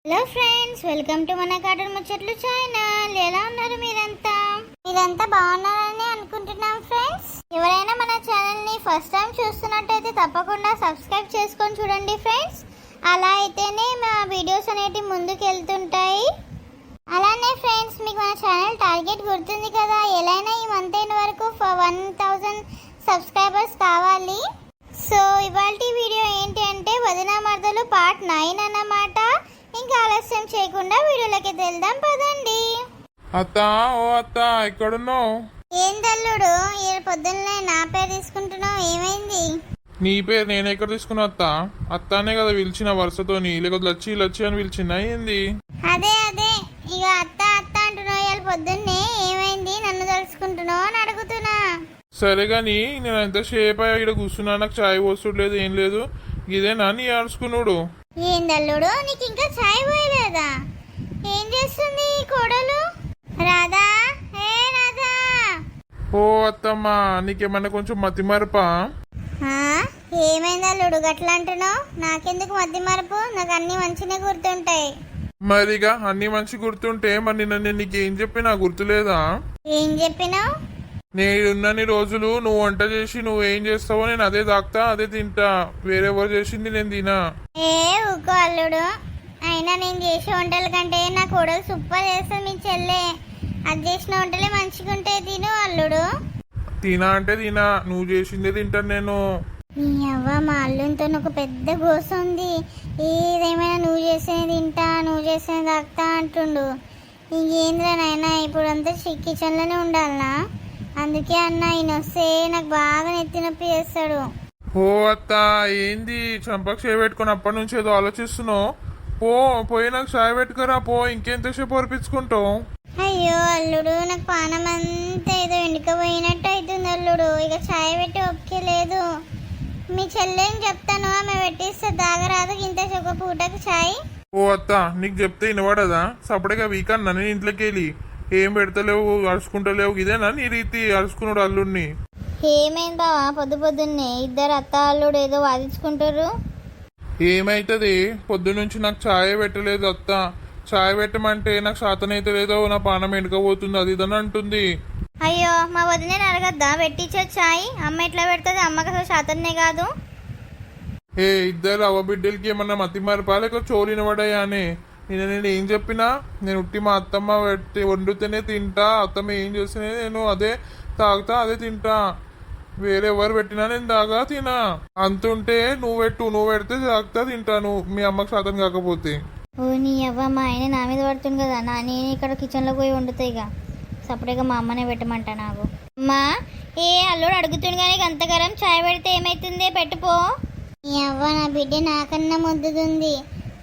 Hello friends, welcome to మన cartoon ముచ్చట్లు channel. ఎలా ఉన్నారు మీరంతా బాగున్నారని అనుకుంటున్నాం ఫ్రెండ్స్. ఎవరైనా మన ఛానల్ ని ఫస్ట్ టైం చూస్తున్నట్టయితే తప్పకుండా సబ్స్క్రైబ్ చేసుకొని చూడండి ఫ్రెండ్స్. అలా అయితేనే మా వీడియోస్ అనేవి ముందుకు వెళ్తుంటాయి. అలానే ఫ్రెండ్స్, మీకు మన ఛానల్ టార్గెట్ గుర్తుంది కదా, ఎలాగైనా ఈ మంత్ ఎండ్ వరకు 1000 సబ్స్క్రైబర్స్ కావాలి. సో ఇవాల్టి వీడియో ఏంటి అంటే వదిన మరదలు పార్ట్ 9 అన్నమాట. ఇంకా ఆలస్యం చేయకుండా వీడియోలోకి వెళ్దాం పదండి. అత్త, ఓ అత్త, ఎక్కడున్నావు? ఏం తల్లుడు, ఈ పొద్దున్నే నా పేరు తీసుకుంటున్నావు, ఏమైంది? నీ పేరు నేను ఎక్కడ తీసుకున్నా అత్త? అత్తానే కదా పిలిచిన వరుసతోని, లేకపోతే లచ్చి లచ్చి అని పిలిచిన ఏంది? అదే ఇక అత్త అత్త అంటున్నావు, ఇవాళ పొద్దున్నే ఏమైంది, నన్ను తలుచుకుంటున్నావు అని అడుగుతున్నా. సరే గాని నేను ఎంతసేపు ఇక్కడ కూర్చున్నా, నాకు చాయ్ పోసుడు ఏం లేదు. ఇదేనా నీ ఆడుచుకున్నాడు? ఏం తల్లుడు, నీకు ఇంకా చాయ్ పోయలేదా? ఏం చేస్తుంది కోడలు? రాధా, ఏ రాధా. ఓ అత్తమ్మా, నీకేమన్నా కొంచెం మతి మరపా? ఏమైంది అల్లుడు గట్లా అంటున్నావు? నాకెందుకు మధ్య మరపు, నాకు అన్ని మంచిగా గుర్తుంటాయి. మరిగా అన్ని మంచి గుర్తుంటే మరి నిన్న నీకేం చెప్పినా గుర్తులేదా? ఏం చెప్పినావు? నేనున్నన్ని రోజులు నువ్వు వంట చేసి నువ్వేం చేస్తావో నేను అదే తాకుతా, అదే తింటా. వేరెవరు చేసింది నేను తినా. ఏ ఊకో అల్లుడు, అయినా నేను చేసే వంటల కంటే నా కోడలు సూపర్ చేస్తుంది మీ చెల్లె. అది చేసిన వంటలే మంచిగా ఉంటే తిను అల్లుడు. తినా అంటే తినా, నువ్వు చేసిందే తింటాను నేను. నీ అవ్వ, మా అల్లునితో ఒక పెద్ద గోస ఉంది. ఏదేమైనా నువ్వు చేసేది తింటా, నువ్వు చేసేది తాకుతా అంటుండు. ఇంకేంద్రా నాయనా, ఇప్పుడు అంతా కిచెన్లోనే ఉండాలనా? అందుకే అన్న, ఈయన వస్తే నాకు బాగా నెత్తి నొప్పి చేస్తాడు. ఓ అత్త, ఏంది చంపకు చేయి పెట్టుకుని అప్పటి నుంచి ఏదో ఆలోచిస్తున్నావు? పోయి నాకు చాయ్ పెట్టుకురా, ఇంకెంతసేపు ఒరిపించుకుంటావు? అయ్యో అల్లుడు, నాకు పానం అంతా ఏదో ఎండుకపోయినట్టు అవుతుంది అల్లుడు. ఇక చాయ్ పెట్టి ఒప్పుకే లేదు. మీ చెల్లెని చెప్తాను, ఆమె పెట్టిస్తే తాగరాదు ఇంత పూటకు చాయ్. ఓ అత్త, నీకు చెప్తే వినబడదా? సపరేగా వీక్ అన్నా నేను ఇంట్లోకి వెళ్ళి ఏం పెడతలేవు, అరుచుకుంటలేవు. ఇదేనా నీ రీతి అరుచుకున్నాడు అల్లుడిని? ఏమైంది బావా, పొద్దున్నే ఇద్దరు అత్త అల్లుడు ఏదో వాదించుకుంటారు? ఏమైతుంది, పొద్దునుంచి నాకు ఛాయ్ పెట్టలేదు అత్త. ఛాయ్ పెట్టమంటే నాకు శాతనైతే లేదో, నా పానం ఎండుకపోతుంది, అది ఇదని అంటుంది. అయ్యో, మా వదిన అడగద్దా పెట్టించే ఛాయ్? అమ్మ ఎట్లా పెడుతుంది? అమ్మకి అసలు శాతనే కాదు. ఇద్దరు అవ్వ బిడ్డలకి ఏమన్నా మతి మరపా, లేక చోలిన పడాయా అని నేను ఏం చెప్పినా? నేను ఉట్టి మా అత్తమ్మ పెట్టి వండుతేనే తింటా, అత్తమ్మ ఏం చేస్తేనే నేను అదే తాగుతా, అదే తింటా. వేరెవరు పెట్టినా నేను తాగా తినా. అంతుంటే నువ్వు పెడితే తాగుతా తింటాను, మీ అమ్మకి శాతం కాకపోతే. ఓ నీ అవ్వ, మా ఆయన నా మీద పడుతుంది కదా, నేను ఇక్కడ కిచెన్లో పోయి వండుతాయి. ఇక సపరేట్గా మా అమ్మనే పెట్టమంటా నాకు. అమ్మా, అల్లుడు అడుగుతుంది కానీ అంత గరం చాయ్ పెడితే ఏమైతుంది, పెట్టుపో. నీ అవ్వ, నా బిడ్డ నాకన్నా ముద్దుతుంది,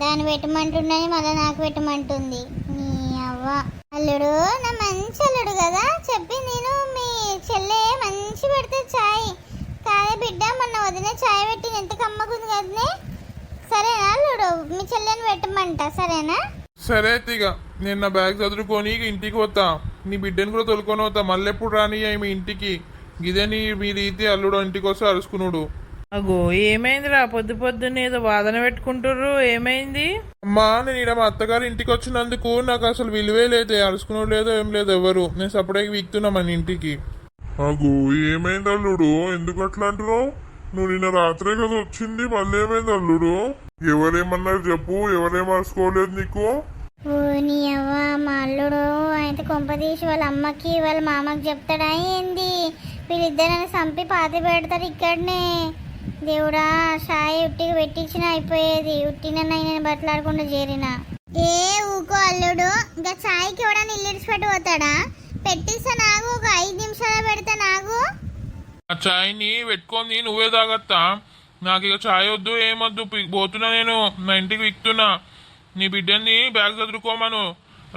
దాన్ని పెట్టమంటుండని మళ్ళీ నాకు పెట్టమంటుంది. నీ అవ్వ, అల్లుడు నా మంచి అల్లుడు కదా, చెప్పి నేను మీ చెల్లె మంచి పెడితే చాయ్ కాదే బిడ్డ, మొన్న వదిన చాయ్ పెట్టి ఎంత కమ్మకుంది కదనే. సరేనా అల్లుడు, మీ చెల్లెని పెట్టమంట, సరేనా? సరే ఇక నేను నా బ్యాగ్ చదువుకొని ఇంటికి పోతా, నీ బిడ్డను కూడా తొలుకొని పోతా. మళ్ళీ ఎప్పుడు రాని మీ ఇంటికి? ఇదే మీ రీతి అల్లుడు ఇంటికి వస్తే అరుచుకున్నాడు. అగో, ఏమైందిరా పొద్దున్నే ఏదో వాదన పెట్టుకుంటుర్రు, ఏమైంది? అమ్మా, నేను ఇక్కడ మా అత్తగారు ఇంటికి వచ్చినందుకు నాకు అసలు విలువే లేదు, అరుచుకున్నాడు లేదో ఏం లేదు ఎవరు. నేను సపరేట్గా వీక్తున్నా మన ఇంటికి. అగో, ఏమైంది అల్లుడు, ఎందుకు అట్లా అంటున్నావు? నువ్వు నిన్న రాత్రే కదా వచ్చింది, మళ్ళీ ఏమైంది అల్లుడు? ఎవరేమన్నారు చెప్పు, ఎవరేం అరుచుకోలేదు నీకు? ఓ నీ అవ్వ, మా అల్లుడు అయితే కొంపదీసి వాళ్ళ అమ్మకి వాళ్ళ మామకి చెప్తాడా ఏంది? వీళ్ళిద్దరని చంపి పాతి పెడతారు ఇక్కడనే. దేవుడా, షాయి ఉట్టిగా పెట్టించిన అయిపోయేది, ఉట్టినైనా బట్టలాడకుండా చేరిన. ఊకో అల్లుడు, ఇంకా చాయ్కి కూడా ఇల్లు పెట్టి పోతాడా? పెట్టిస్తా నాకు, ఒక 5 నిమిషాలు పెడతా నాకు. ఆ చాయ్ని పెట్టుకొని నువ్వే తాగత్తా, నాకు ఇక చాయ్ వద్దు ఏమొద్దు, పోతున్నా నేను నా ఇంటికి విక్తున్నా. నీ బిడ్డని బ్యాగ్ చదువుకోమను,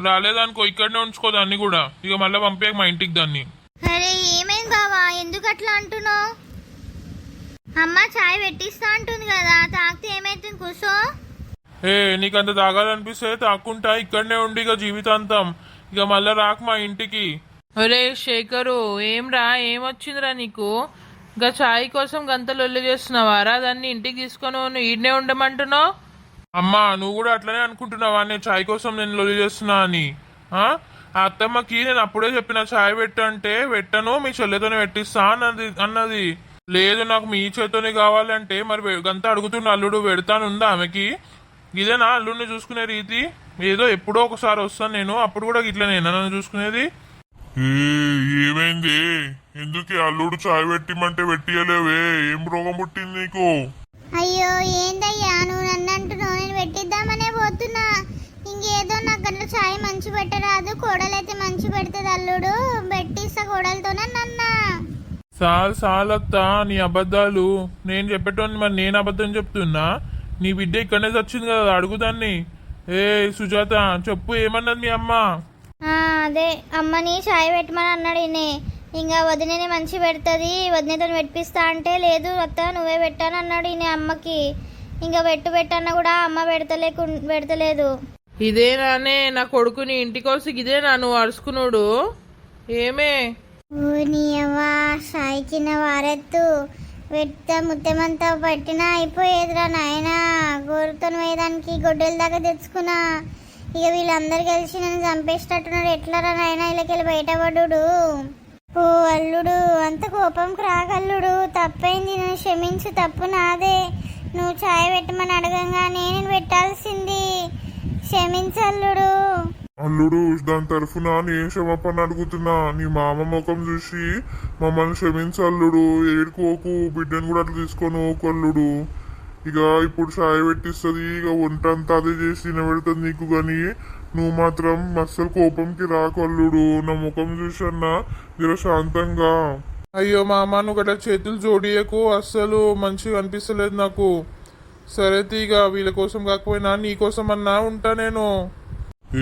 రాలేదనుకో ఇక్కడనే ఉంచుకో దాన్ని కూడా. ఇక మళ్ళీ పంపేక మా ఇంటికి దాన్ని. అరే ఏమైంది బావా, ఎందుకు అట్లా అంటున్నావు? అమ్మ చాయ్ పెట్టిస్తా అంటుంది కదా, తాగితే ఏమైతుంది, కూర్చో. నీకు అంత తాగాలనిపిస్తే తాక్కుంటా, ఇక్కడనే ఉండి ఇక జీవితాంతం. ఇక మళ్ళీ రాక మా ఇంటికి. ఒరే శేఖరు, ఏమ్రా, ఏమొచ్చిందిరా నీకు? ఇంకా చాయ్ కోసం గంత లొల్లి చేస్తున్నావారా? దాన్ని ఇంటికి తీసుకొని ఈడనే ఉండమంటున్నావు? అమ్మా నువ్వు కూడా అట్లనే అనుకుంటున్నావా నేను చాయ్ కోసం నేను లొలి చేస్తున్నా అని ఆ అత్తమ్మకి నేను అప్పుడే చెప్పిన చాయ్ పెట్టంటే పెట్టను మీ చెల్లెతోనే పెట్టిస్తా అన్నది లేదు నాకు మీ చేతోనే కావాలంటే మరి గంత అడుగుతున్న అల్లుడు పెడతానుందా ఆమెకి ఇదేనా అల్లుడిని చూసుకునే రీతి ఏదో ఎప్పుడో ఒకసారి వస్తాను నేను అప్పుడు కూడా ఇట్లనేనా నన్ను చూసుకునేది ఏమైంది ఎందుకు అల్లుడు చాయ్ పెట్టిమంటే పెట్టియలేవే ఏం రోగం పుట్టింది నీకు అయ్యో ఏందయ్యా నువ్వు నన్ను అంటున్నావు, నేను పెట్టిద్దామనే పోతున్నా. ఇంకేదో నాకు అట్లా చాయ్ మంచి పెట్టరాదు, కోడలైతే మంచి పెడుతుంది అల్లుడు, పెట్టిస్తా కోడలతోనే నన్నా. సాలత్తా నీ అబద్ధాలు నేను చెప్పేటోని మరి నేను అబద్ధం చెప్తున్నా. నీ బిడ్డ ఇక్కడనే వచ్చింది కదా అడుగుదాన్ని. ఏ సుజాత చెప్పు ఏమన్నది మీ అమ్మ? అదే అమ్మని చాయ్ పెట్టమని అన్నాడు ఈయనే. ఇంకా వదిననే మంచి పెడుతుంది, వదినతో పెట్టిస్తా అంటే లేదు అత్త నువ్వే పెట్టాను అన్నాడు ఈయన అమ్మకి. ఇంకా పెట్టన్నా కూడా అమ్మ పెడతలేదు. ఇదేనానే నా కొడుకుని ఇంటికోసి ఇదేనా నువ్వు అరుచుకున్నాడు ఏమే? నీ అవ్వ సాయి చిన్న వారెత్తు ముత్తమంతా పట్టినా అయిపోయేదిరా నాయన. గోరుతో వేయడానికి గొడ్డల దాకా తెచ్చుకున్నా. ఇక వీళ్ళందరు కలిసి నన్ను చంపేసేటట్టున్నాడు. ఎట్లరా నాయన ఇలాకెళ్ళి బయటపడ్డు. ఓ అల్లుడు అంత కోపంకి రాగల్లుడు, తప్పైంది నన్ను క్షమించు, తప్పు నాదే. నువ్వు చాయ్ పెట్టమని అడగంగానే నేను పెట్టాల్సింది, క్షమించల్లుడు. అల్లుడు దాని తరఫున నేను క్షమాపణ అడుగుతున్నా. నీ మామ ముఖం చూసి మమ్మల్ని క్షమించల్లుడు, ఏడుకోకు, బిడ్డను కూడా అట్లా తీసుకొని ఓకు అల్లుడు. ఇక ఇప్పుడు చాయ్ పెట్టిస్తుంది, ఇక వంట అంతా అదే చేసి తినబెడుతుంది నీకు. కానీ నువ్వు మాత్రం అస్సలు కోపంకి రాకు అల్లుడు. నా ముఖం చూసన్నా జర శాంతంగా. అయ్యో మామ నువ్వు గట్లా చేతులు జోడియకు, అస్సలు మంచిగా అనిపిస్తలేదు నాకు. సరే తీగ వీళ్ళ కోసం కాకపోయినా నీ కోసం అన్నా ఉంటా నేను.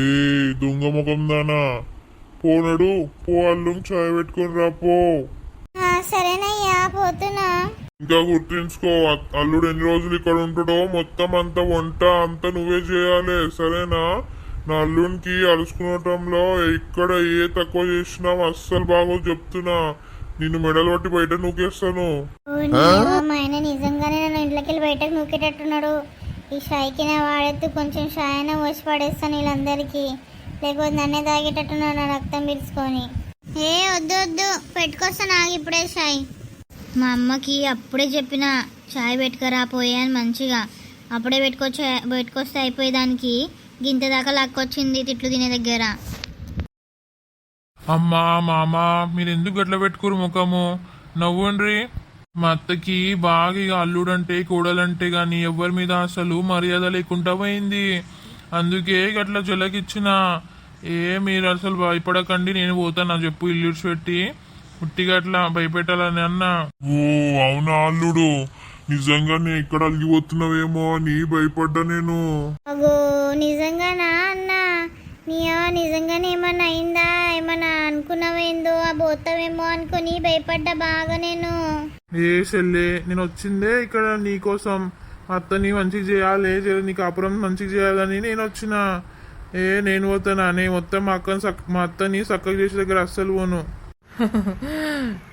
ఏ దొంగ ముఖం దానా పోనడు, పో అల్లు చాయ్ పెట్టుకొని రా పో. సరేనయ్యా పోతున్నా. ఇంకా గుర్తుంచుకో అల్లుడు ఎన్ని రోజులు ఇక్కడ ఉంటాడో మొత్తం అంతా వంట అంతా నువ్వే చేయాలి సరేనా. నా అల్లుడికి అలుసుకునటంలో ఇక్కడ ఏ తక్కువ చేసినా అస్సలు బాగోదు చెప్తున్నా. నిన్ను మెడలు పట్టి బయట నూకేస్తాను. మా ఆయన నిజంగానే నన్ను ఇంట్లోకి బయటకు నూకేటట్టున్నాడు. ఈ షాయికిన వాడెత్తు కొంచెం షాయన పోసి పడేస్తాను వీళ్ళందరికీ, లేకపోతే నన్నే తాగేటట్టున్నాడు నా రక్తం పిలుచుకొని. వద్దు పెట్టుకొస్తాను ఆగి ఇప్పుడే షాయ్. మా అమ్మకి అప్పుడే చెప్పిన చాయ్ పెట్టుకరా పోయాను మంచిగా, అప్పుడే పెట్టుకొస్తే అయిపోయేదానికి గింత దాకా లాక్కొచ్చింది తిట్లు తినే దగ్గర. అమ్మా మామ మీరు ఎందుకు గట్ల పెట్టుకోరు ముఖము, నవ్వండ్రి. మా అత్తకి బాగా ఇక అల్లుడంటే కోడలంటే గాని ఎవరి మీద అసలు మర్యాద లేకుండా పోయింది. అందుకే గట్ల జలకిచ్చిన. మీరు అసలు భయపడకండి, నేను పోతాను చెప్పు ఇల్లు పెట్టి ఉట్టిగా అట్లా భయపెట్టాలని అన్నా. ఓ అవునా అల్లుడు, నిజంగా నేను ఇక్కడ అలిగిపోతున్నావేమో అని భయపడ్డా నేను. అగో నిజంగానా అన్నా? నిజంగానే ఏమన్నా అయిందా, ఏమన్నా అనుకున్నావేందో, ఆ పోతావేమో అనుకుని భయపడ్డా బాగా నేను. ఏ చెల్లె నేను వచ్చిందే ఇక్కడ నీకోసం, అత్తని మంచిగా చేయాలి, నీ కాపురం మంచిగా చేయాలని నేను వచ్చిన. నేను పోతానా? నేను మొత్తం మా అత్తని చక్కగా చేసే దగ్గర అస్సలు పోను.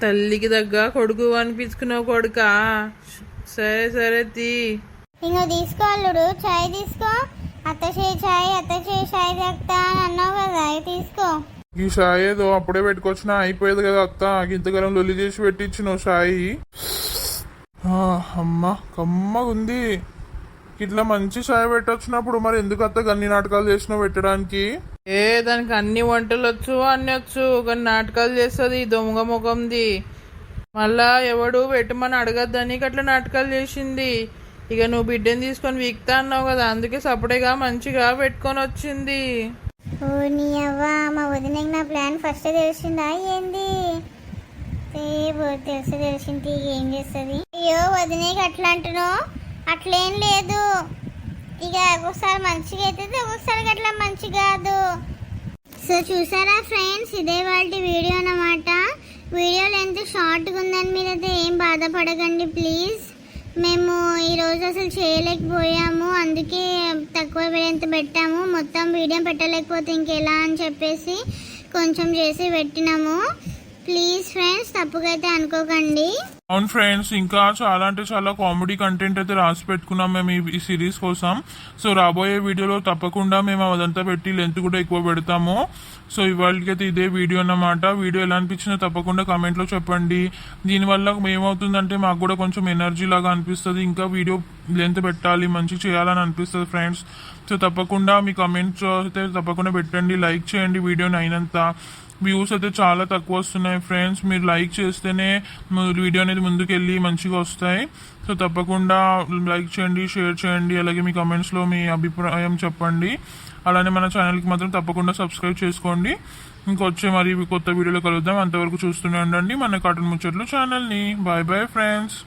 తల్లికి దగ్గ కొడుకు అనిపించుకున్నావు కొడుకా. సరే తీ. ఇంకో తీసుకో అల్లుడు, చాయ్ తీసుకో. అత్త చేయి చాయ్ తాగుతా అని అన్నావు కదా, తీసుకో. ఈ షాయి ఏదో అప్పుడే పెట్టుకొచ్చినా అయిపోయేది కదా అత్త, ఇంతకాలం లొల్లి చేసి పెట్టించినావు షాయి. అమ్మ కమ్మగుంది. ఇట్లా మంచి షాయి పెట్టొచ్చినప్పుడు మరి ఎందుకు అత్త అన్ని నాటకాలు చేసినావు పెట్టడానికి? దానికి అన్ని వంటలు వచ్చు అన్ని వచ్చు, కానీ నాటకాలు చేస్తుంది దొంగ ముఖంది. మళ్ళా ఎవడు పెట్టమని అడగద్దని అట్లా నాటకాలు చేసింది. ఇక నువ్వు బిడ్డని తీసుకొని వీక్తా అన్నావు కదా, అందుకే సపరేగా మంచిగా పెట్టుకొని వచ్చింది. ఓ నీ అవ్వ, మా వదినకి నా ప్లాన్ ఫస్ట్ తెలిసిందా ఏంది? తెలిసింది ఏం చేస్తుంది. అయ్యో వదినకి అట్లా అంటున్నావు, అట్లేం లేదు. ఇక ఒక్కొక్కసారి మంచిగా అవుతుంది, ఒక్కొక్కసారి అట్లా మంచి కాదు. సో చూసారా ఫ్రెండ్స్, ఇదే వాళ్ళ వీడియో అన్నమాట. వీడియో లెంత్ షార్ట్గా ఉందని మీరైతే ఏం బాధపడకండి ప్లీజ్. మేము ఈరోజు అసలు చేయలేకపోయాము, అందుకే తక్కువ లెంత్ పెట్టాము. మొత్తం వీడియో పెట్టలేకపోతే ఇంకెలా అని చెప్పేసి కొంచెం చేసి పెట్టినాము. ప్లీజ్ ఫ్రెండ్స్ తప్పుగా అయితే అనుకోకండి. అవును ఫ్రెండ్స్, ఇంకా చాలా అంటే చాలా కామెడీ కంటెంట్ అయితే రాసి పెట్టుకున్నాం మేము ఈ సిరీస్ కోసం. సో రాబోయే వీడియోలో తప్పకుండా మేము అదంతా పెట్టి లెంత్ కూడా ఎక్కువ పెడతాము. సో ఇవాళకి అయితే ఇదే వీడియో అన్నమాట. వీడియో ఎలా అనిపించిందో తప్పకుండా కామెంట్లో చెప్పండి. దీనివల్ల ఏమవుతుందంటే మాకు కూడా కొంచెం ఎనర్జీ లాగా అనిపిస్తుంది, ఇంకా వీడియో లెంత్ పెట్టాలి, మంచిగా చేయాలని అనిపిస్తుంది ఫ్రెండ్స్. సో తప్పకుండా మీ కామెంట్స్ అయితే తప్పకుండా పెట్టండి, లైక్ చేయండి. వీడియోని అయినంత వ్యూస్ అయితే చాలా తక్కువ వస్తున్నాయి ఫ్రెండ్స్. మీరు లైక్ చేస్తేనే వీడియో అనేది ముందుకెళ్ళి మంచిగా వస్తాయి. సో తప్పకుండా లైక్ చేయండి, షేర్ చేయండి, అలాగే మీ కామెంట్స్లో మీ అభిప్రాయం చెప్పండి. అలానే మన ఛానల్కి మాత్రం తప్పకుండా సబ్స్క్రైబ్ చేసుకోండి. ఇంకొచ్చే మరి కొత్త వీడియోలో కలుద్దాం. అంతవరకు చూస్తూనే ఉండండి మన కార్టూన్ ముచ్చట్లు ఛానల్ని. Bye bye friends.